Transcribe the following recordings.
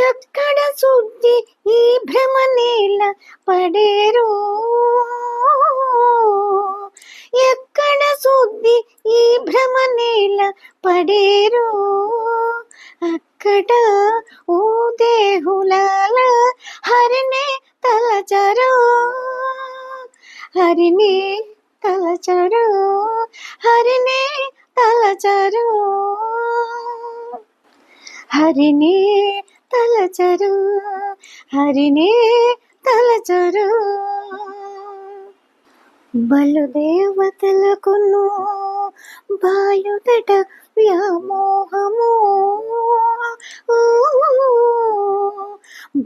ఎక్కడ శుద్ధి ఈ భ్రమ నేల పడేరు, ఎక్కడ శుద్ధి ఈ భ్రమ నేల పడేరు, అక్కడ ఓ దేహులాల హరిని తలచరు, హరిని తలచరు, హరిని తలచరు, హరిని తలచరు, హరిని తలచరు. బలుదేవతలకును బాయుదట వ్యామోహము,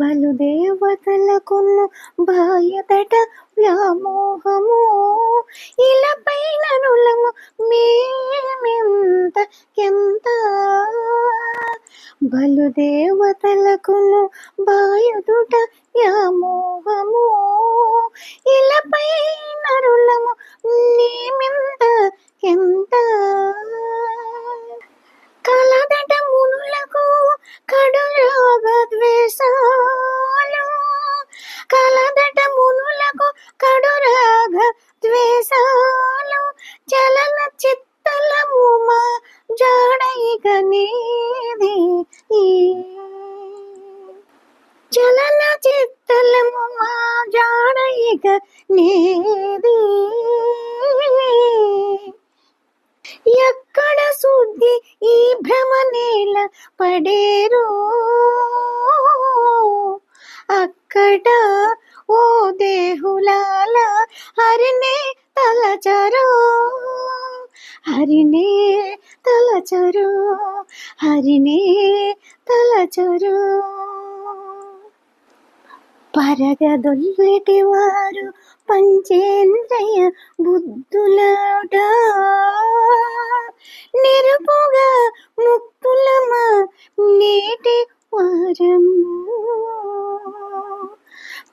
బలుదేవతలకును బాయుదట వ్యామోహము, ఇలపై నరులము మేమెంత కెంత, బలుదేవతలకును బాయుదుట వ్యామోహము, ఇలపై నరులము మేమెంత కెంత, కలదట మునులకు కడురాగ ద్వేషాలు, కలదట మునులకు కడురాగ ద్వేషాలు, చలన చిత్తలము మా జాడైక నీది, చలన చిత్తలము మా జాడైక నీది, ఎక్కడ శుద్ధి ఈ భ్రమ నేల పడేరు, అక్కడ ఓ దేహులాల హరిని తలచరు, హరిని తలచరు, హరిని తలచరు. పరగదొల్లటి వారు పంచేంద్రియ బుద్ధులట, నిరుపుగా ముక్తులమా నేటి వారము,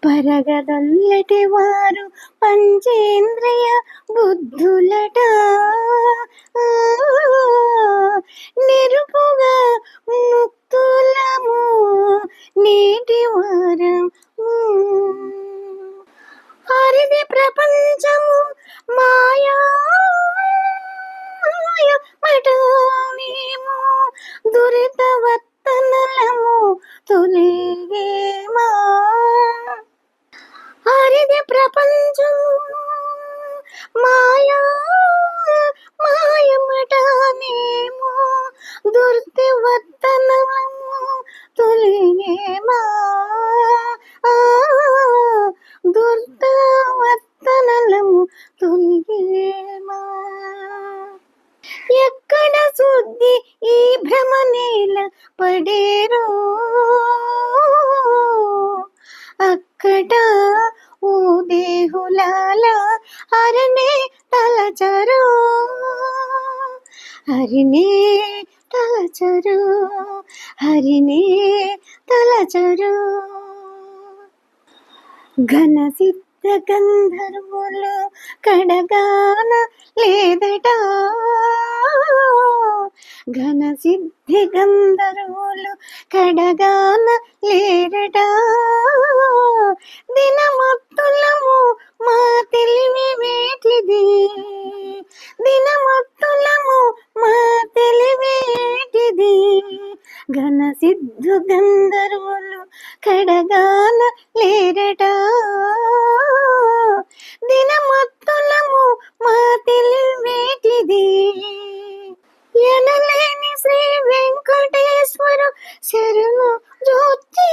పరగదొల్లటి వారు పంచేంద్రియ బుద్ధులట, నిరుపుగా ముక్తులము నేటి వారము, హరిది ప్రపంచము మాయా మటమేమో, దురితవర్తనలము తొలిగేమా, హరిది ప్రపంచము మాయా మాయమటమేమో, దుర్తివర్తనలము తొలిగేమా, దుర్తవర్తనలము తొలిగేమా, ఎక్కడ శుద్ధి ఈ భ్రమ నేల పడేరు, అక్కడ ఓ దేహులాల హరిని తలచరు, హరిని తలచరు, హరిని తలచరు. ఘన సిద్ధ గంధర్వులు కడగాన లేదట, ఘన సిద్ధి గంధర్వులు కడగాన లేరట, దినమత్తులము మా తెలివి వేటిది, దినమత్తులము మా తెలివి వేటిది, ఘన సిద్ధు గంధర్వులు కడగాన లేరట, దినమత్తులము మా తెలివేటిది, ఎనలేని శ్రీ వెంకటేశ్వర శరణు జ్యోతి,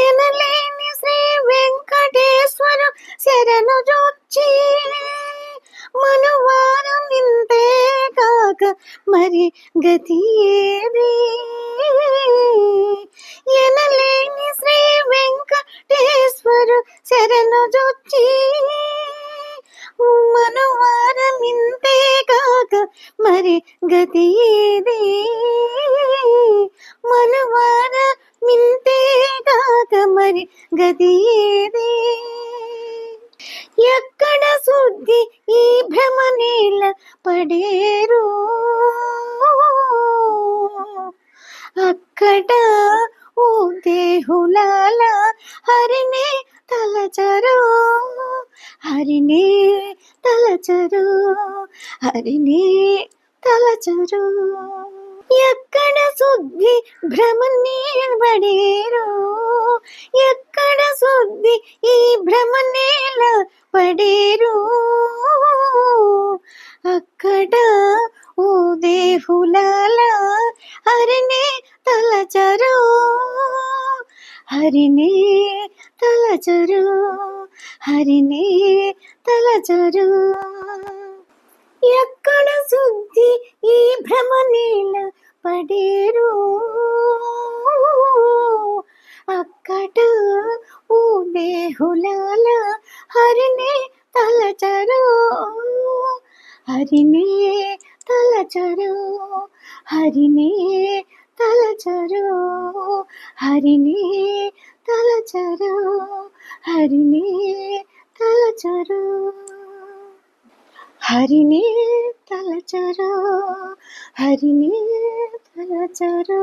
ఎనలేని శ్రీ వెంకటేశ్వర శరణు జ్యోతి, మనువారం ఇంతే కాక మరి గతి ఏది, ఎనలేని శ్రీ వెంకటేశ్వర శరణు జ్యోతి, మనువారం ఇంతే కాక మరి గతి ఏది, మనువారం ఇంతే కాక మరి గతి ఏది, ఎక్కడ శుద్ధి ఈ భ్రమ నేల పడేరు, అక్కడ ఓ దేహులాల హరిని తలచరు, హరిని తలచరు, హరిని తలచరు. ఎక్కడ శుద్ధి భ్రమని పడేరు, ఎక్కడ శుద్ధి ఈ భ్రమనేల పడేరు. అక్కడ ఓ దేహులాల హరిని తలచరు, హరిని తలచరు, హరిని తలచరు. ఎక్కడ శుద్ధి ఈ భ్రమనేల పడేరు, అక్కడ ఓ దేహులాల హరిని తలచరు, హరిని తలచరు, హరిని తలచరు, హరిని తలచరు, హరిని తలచరు, హరిని తలచరు, హరిని తలచరు,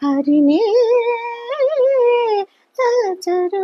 హరిని తలచరు.